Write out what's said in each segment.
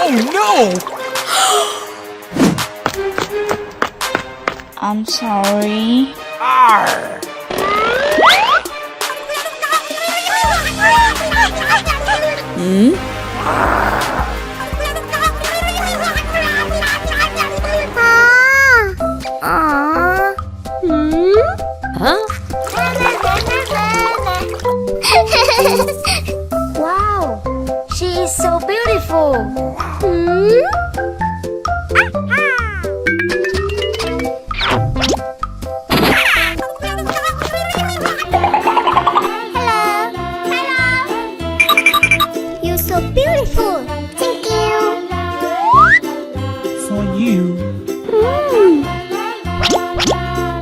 Oh no! I'm sorry. Arr! Wow, she is so beautiful. Hello. You're so beautiful. Thank you. For you.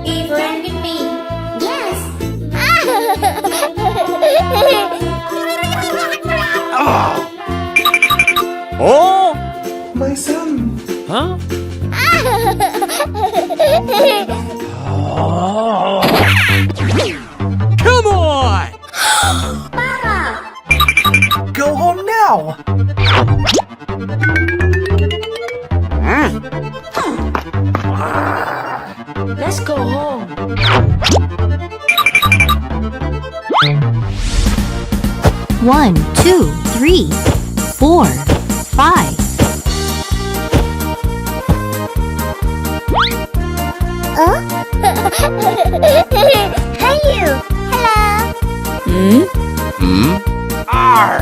Befriending me. Yes. Oh! My son! Huh? Come on! Go home now! Let's go home. One, two, three, 4, 5. Hi you. Hello. Arr!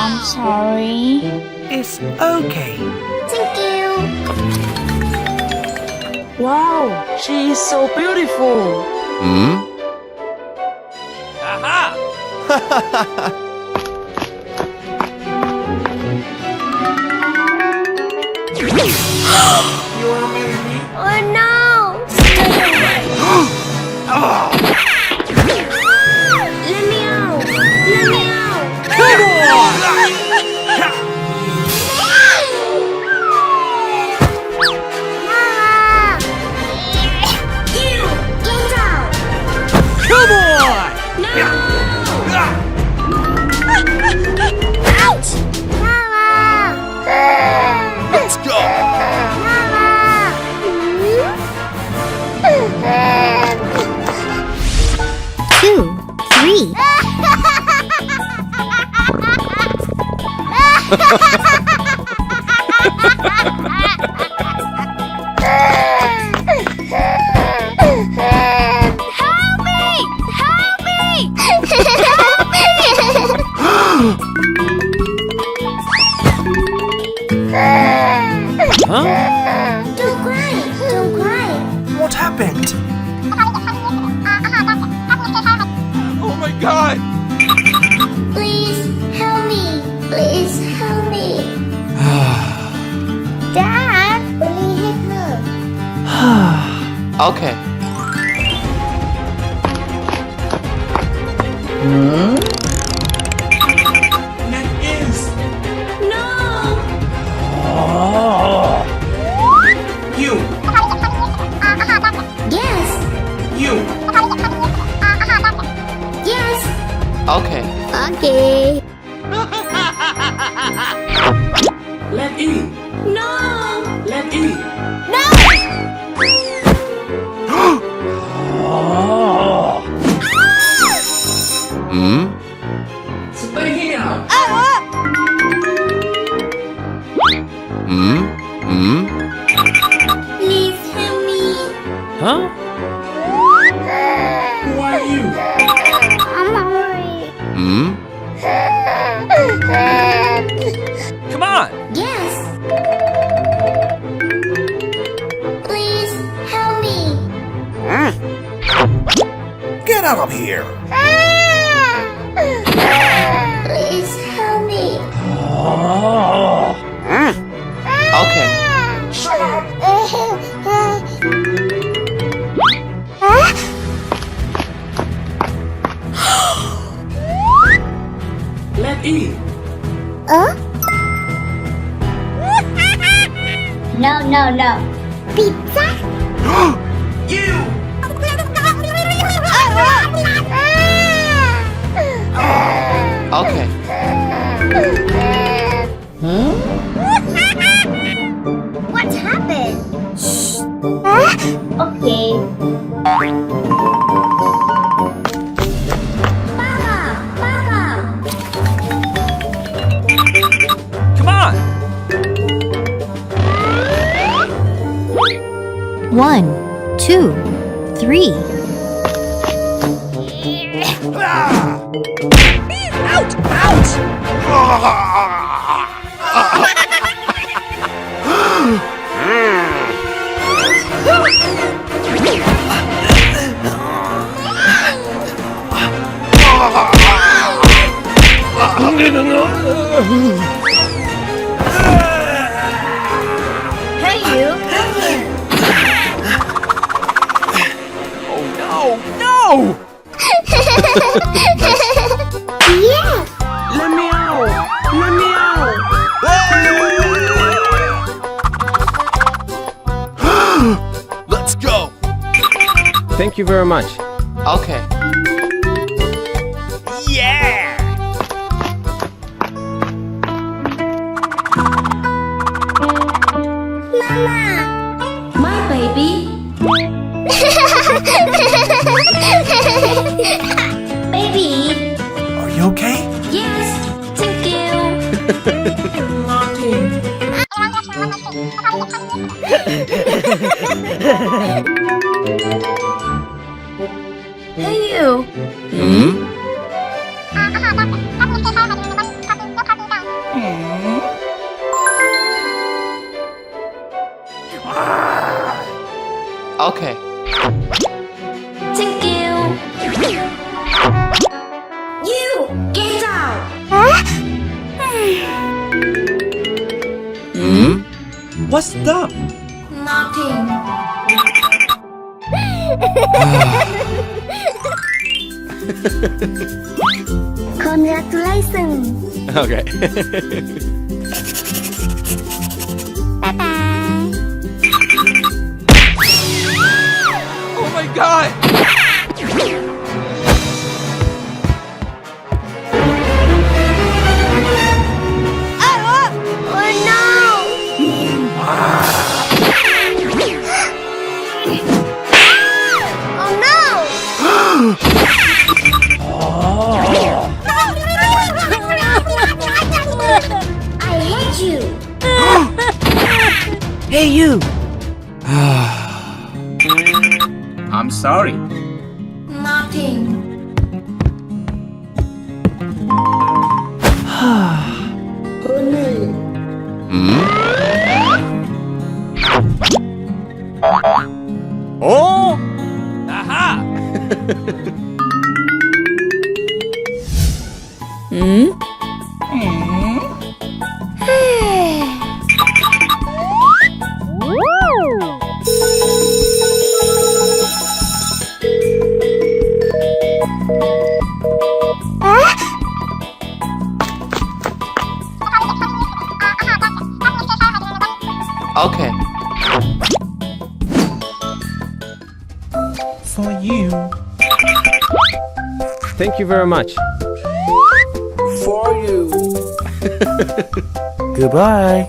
I'm sorry. It's okay. Thank you. Wow, she is so beautiful. Aha! You wanna marry me? Oh no. Let me out. Let me out. Come on! Mama. You. Get out. Come on! Ouch. Mama. Let's go! Mama. 2, 3. Help me! Help me! Help Huh? Don't cry! Don't cry! What happened? Oh my god! Please help me! Please help me! Dad! Will you hit her? Okay. That is. No! You. Yes! You. Yes! Okay. Okay. Let in. No! Let in. No! Stay here. Please help me! Huh? Who are you? I'm hungry. Come on! Yes! Please help me! Get out of here! Let in. No, no, no. Pizza? You! Okay. What happened? Shh. Okay. Papa! Come on! 1, 2, 3. Hey, you! Come here! No! Yeah! Let me out. Let me out. Let's go! Thank you very much. Okay. Yeah! Mama! My baby. Baby! Are you okay? Yes, thank you. Nothing. Hey, you. Okay. Thank you. You! Get out. What's up? Nothing. Congratulations! Okay. Bye-bye! Oh my god! I hate you! Hey, you! I'm sorry. Nothing. Oh! Aha! Okay. For you. Thank you very much. For you. Goodbye.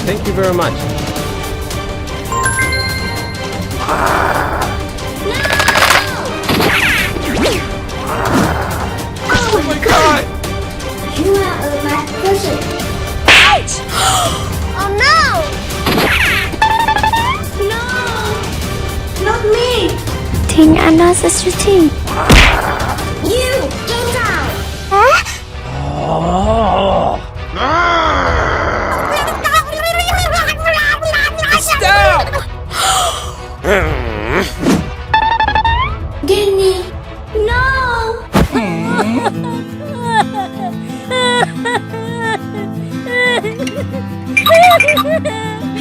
Thank you very much. Oh my god! You are a bad person! Ouch! Oh no! No! Not me! Think I'm not suspecting. You! Get out! Stop! Danny! No!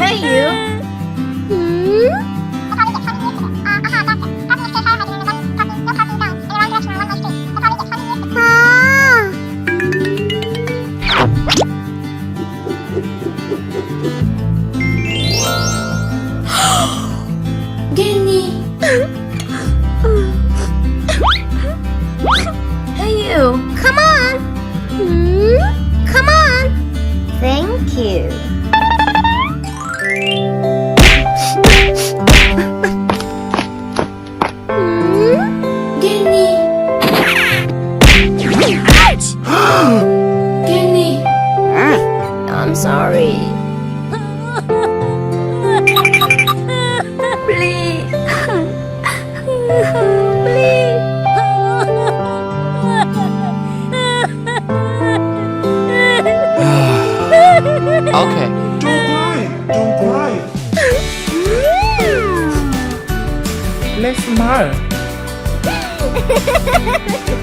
Hey you. Kenny. Hey you. Come on. Come on. Thank you. Kenny. Ouch! Kenny. I'm sorry. Please. Okay. Don't cry. Don't cry. Let's smile.